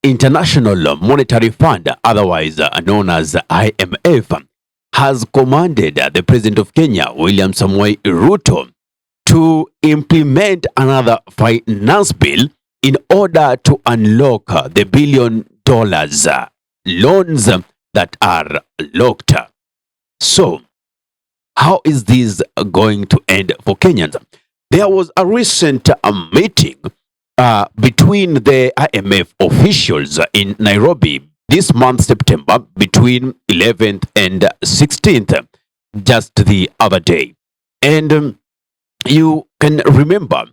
International Monetary Fund, otherwise known as IMF, has commanded the President of Kenya, William Samoei Ruto, to implement another finance bill in order to unlock the $1 billion loans that are locked. So, how is this going to end for Kenyans? There was a recent meeting between the IMF officials in Nairobi this month, September, between 11th and 16th, just the other day. And you can remember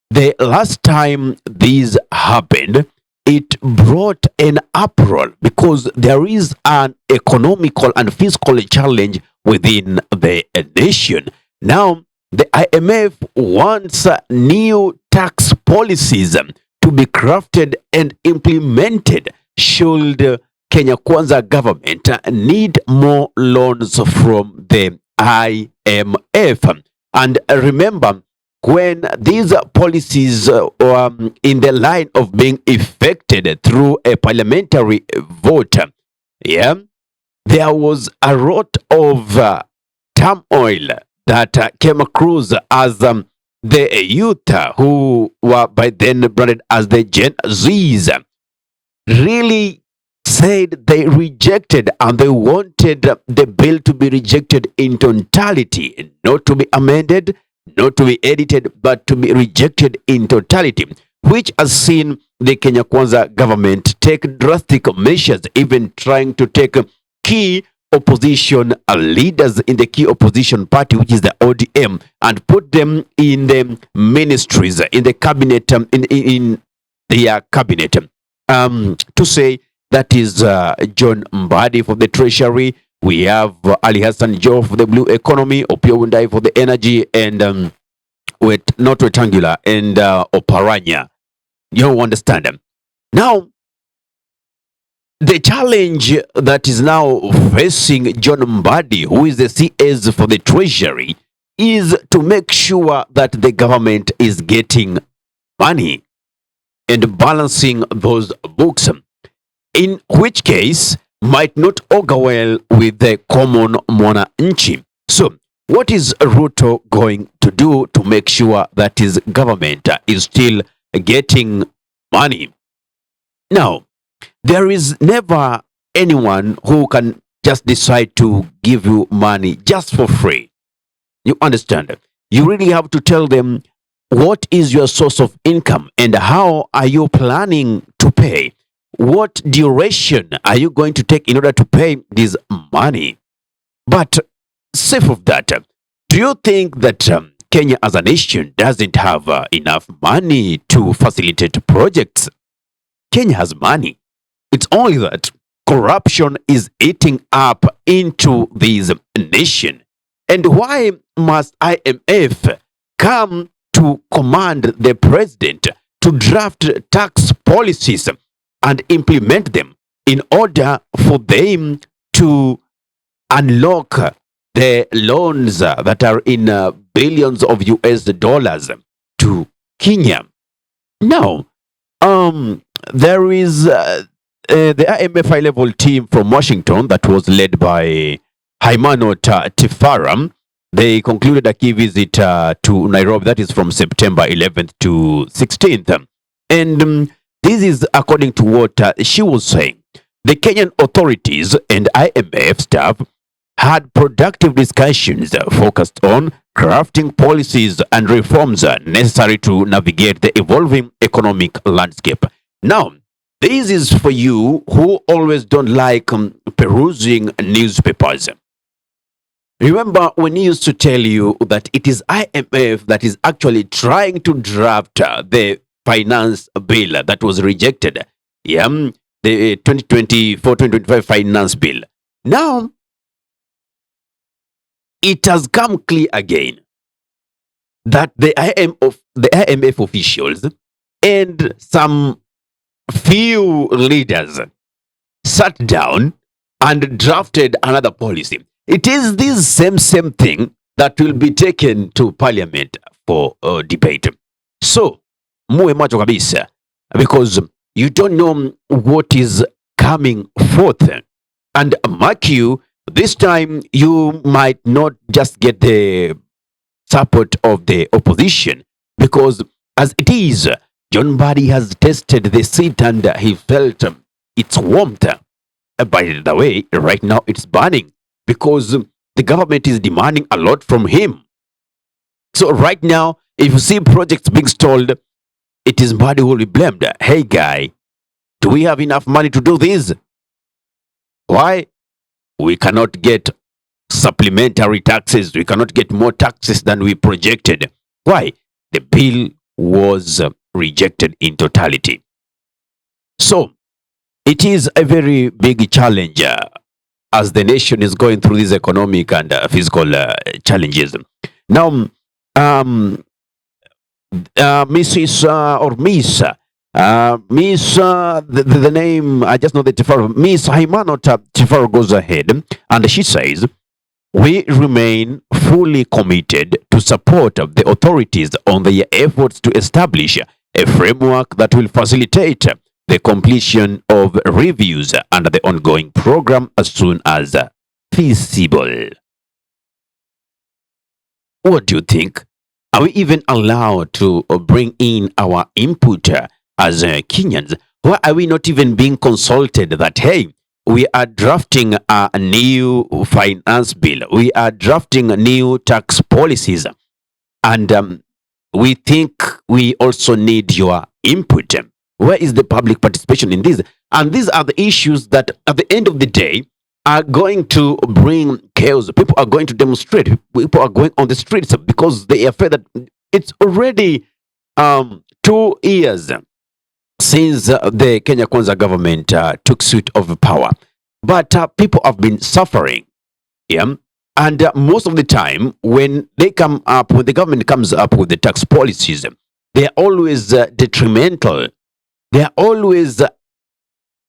the last time this happened, it brought an uproar because there is an economical and fiscal challenge within the nation. Now, the IMF wants new tax policies to be crafted and implemented should Kenya Kwanza government need more loans from the IMF. And remember, when these policies in the line of being effected through a parliamentary vote, yeah, there was a lot of turmoil that came across as the youth who were by then branded as the Gen Zs really said they rejected and they wanted the bill to be rejected in totality, not to be amended, not to be edited, but to be rejected in totality, which has seen the Kenya Kwanza government take drastic measures, even trying to take key opposition leaders in the key opposition party, which is the ODM, and put them in the ministries, in the cabinet, in their cabinet, to say that is John Mbadi for the treasury. We have Ali Hassan Joho for the blue economy, Opiyo Wandayi for the energy, and not rectangular, and Oparanya. You understand them. Now, the challenge that is now facing John Mbadi, who is the CS for the treasury, is to make sure that the government is getting money and balancing those books, in which case might not augur well with the common mwananchi. So, what is Ruto going to do to make sure that his government is still getting money? Now, there is never anyone who can just decide to give you money just for free. You understand? You really have to tell them what is your source of income and how are you planning to pay? What duration are you going to take in order to pay this money? But safe of that, do you think that Kenya as a nation doesn't have enough money to facilitate projects? Kenya has money. It's only that corruption is eating up into this nation. And why must IMF come to command the president to draft tax policies and implement them in order for them to unlock the loans that are in billions of US dollars to Kenya? Now, there is the IMF high-level team from Washington that was led by Haimanot Tifaram. They concluded a key visit to Nairobi, that is from September 11th to 16th. And this is according to what she was saying. The Kenyan authorities and IMF staff had productive discussions focused on crafting policies and reforms necessary to navigate the evolving economic landscape. Now, this is for you who always don't like perusing newspapers. Remember when he used to tell you that it is IMF that is actually trying to draft the finance bill that was rejected. Yeah, the 2024-2025 finance bill. Now, it has come clear again that the IMF officials and some few leaders sat down and drafted another policy. It is this same thing that will be taken to parliament for debate. So, muwe macho kabisa, because You don't know what is coming forth. And mark you, this time you might not just get the support of the opposition, because as it is, John Badi has tested the seat and he felt its warmth. By the way, right now it's burning because the government is demanding a lot from him. So right now, if you see projects being stalled, it is Badi who will be blamed. Hey guy, do we have enough money to do this? Why? We cannot get supplementary taxes. We cannot get more taxes than we projected. Why? The bill was rejected in totality. So it is a very big challenge as the nation is going through these economic and physical challenges. Now, Mrs. Or Miss, Miss, the name, I just know the Tifaro, Miss Haimanot Tifaro goes ahead and she says, we remain fully committed to support the authorities on their efforts to establish a framework that will facilitate the completion of reviews under the ongoing program as soon as feasible. What do you think? Are we even allowed to bring in our input as Kenyans? Why are we not even being consulted that, hey, we are drafting a new finance bill, we are drafting new tax policies, and we think we also need your input. Where is the public participation in this? And these are the issues that at the end of the day are going to bring chaos. People are going to demonstrate. People are going on the streets because they are afraid that it's already 2 years since the Kenya Kwanza government took suit of power. But people have been suffering. Yeah. And most of the time, when they come up, when the government comes up with the tax policies, they are always detrimental. They are always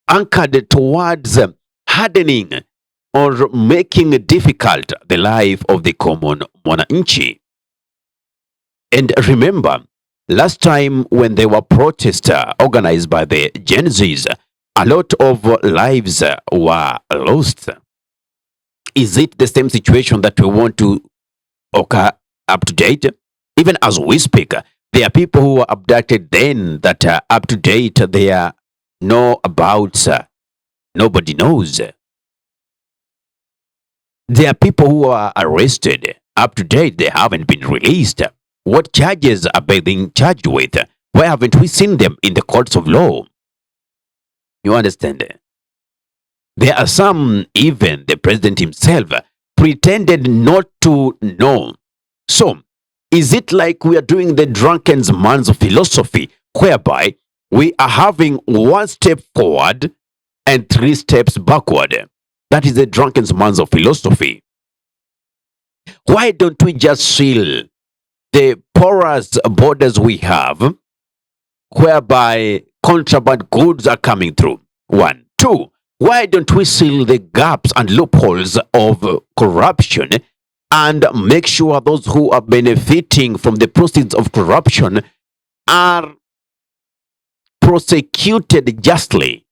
anchored towards hardening or making difficult the life of the common mwananchi. And remember, last time when there were protests organized by the Gen Zs, a lot of lives were lost. Is it the same situation that we want to occur up to date? Even as we speak, there are people who were abducted then that are up to date. They are know about. Nobody knows. There are people who are arrested up to date. They haven't been released. What charges are they being charged with? Why haven't we seen them in the courts of law? You understand? There are some, even the president himself pretended not to know. So, is it like we are doing the drunken man's philosophy, whereby we are having 1 step forward and 3 steps backward? That is the drunken man's philosophy. Why don't we just seal the porous borders we have, whereby contraband goods are coming through? 1. 2. Why don't we seal the gaps and loopholes of corruption and make sure those who are benefiting from the proceeds of corruption are prosecuted justly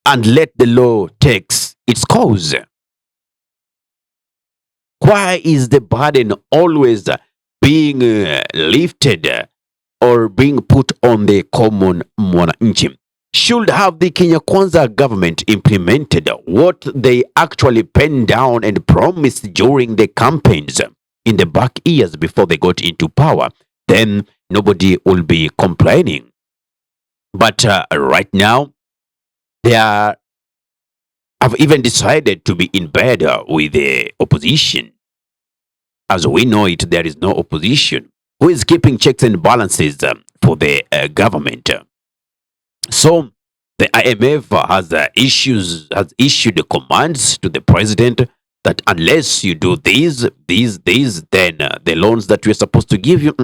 and let the law take its course? Why is the burden always being lifted or being put on the common mwananchi? Should have the Kenya Kwanza government implemented what they actually penned down and promised during the campaigns in the back years before they got into power, then nobody will be complaining. But right now, they have even decided to be in bed with the opposition. As we know it, there is no opposition. Who is keeping checks and balances for the government? So the IMF has issued commands to the president that unless you do these, then the loans that we're supposed to give you,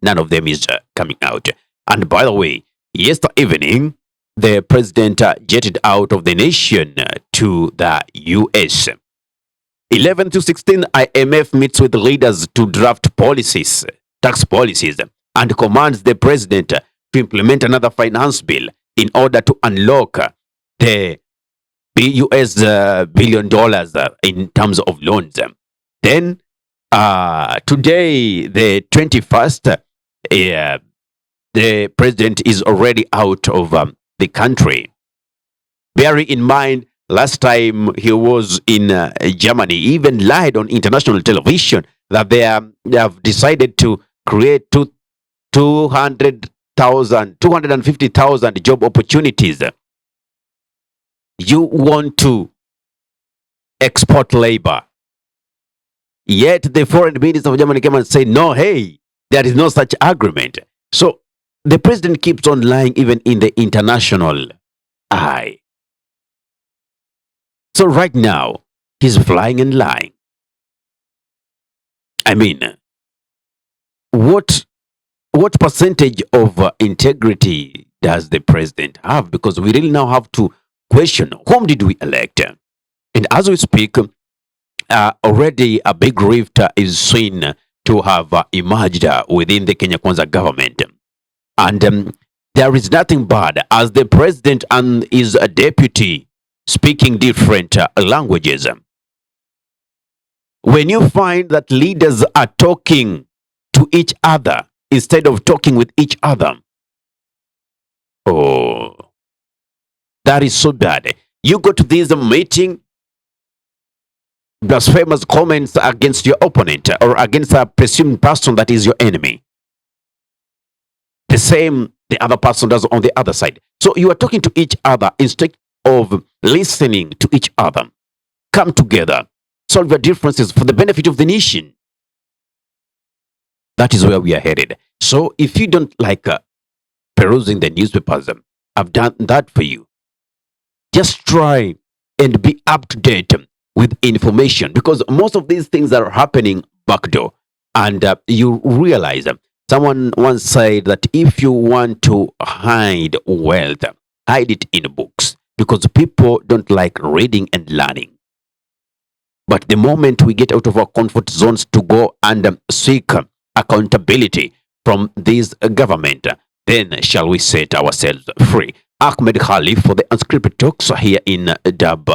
none of them is coming out. And by the way, yesterday evening, the president jetted out of the nation to the US. 11 to 16, IMF meets with leaders to draft policies, tax policies, and commands the president to implement another finance bill. in order to unlock the US $1 billion in terms of loans. Then today, the 21st, the president is already out of the country. Bearing in mind, last time he was in Germany, he even lied on international television that they have decided to create 250,000 job opportunities. You want to export labor. Yet the foreign minister of Germany came and said, no, hey, there is no such agreement. So the president keeps on lying even in the international eye. So right now, he's flying and lying. I mean, what percentage of integrity does the president have? Because we really now have to question, whom did we elect? And as we speak, already a big rift is seen to have emerged within the Kenya Kwanza government. And there is nothing bad as the president and his deputy speaking different languages. When you find that leaders are talking to each other instead of talking with each other, oh, that is so bad. You go to this meeting, blasphemous comments against your opponent or against a presumed person that is your enemy. The same the other person does on the other side. So you are talking to each other instead of listening to each other. Come together, solve your differences for the benefit of the nation. That is where we are headed. So if you don't like perusing the newspapers, I've done that for you. Just try and be up to date with information, because most of these things are happening backdoor. And you realize, someone once said that if you want to hide wealth, hide it in books, because people don't like reading and learning. But the moment we get out of our comfort zones to go and seek accountability from this government, then shall we set ourselves free. Ahmed Khalif for the Unscripted Talks here in Dub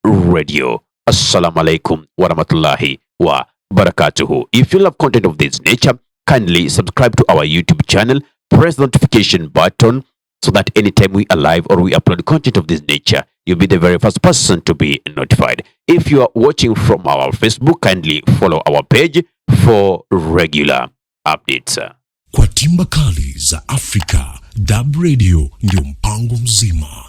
Radio. Assalamu alaikum wa rahmatullahi wa barakatuhu. If you love content of this nature, kindly subscribe to our YouTube channel, press the notification button so that anytime we are live or we upload content of this nature, you'll be the very first person to be notified. If you are watching from our Facebook, kindly follow our page for regular updates. Kwa timba kali za Afrika, Dub Radio ndio mpango mzima.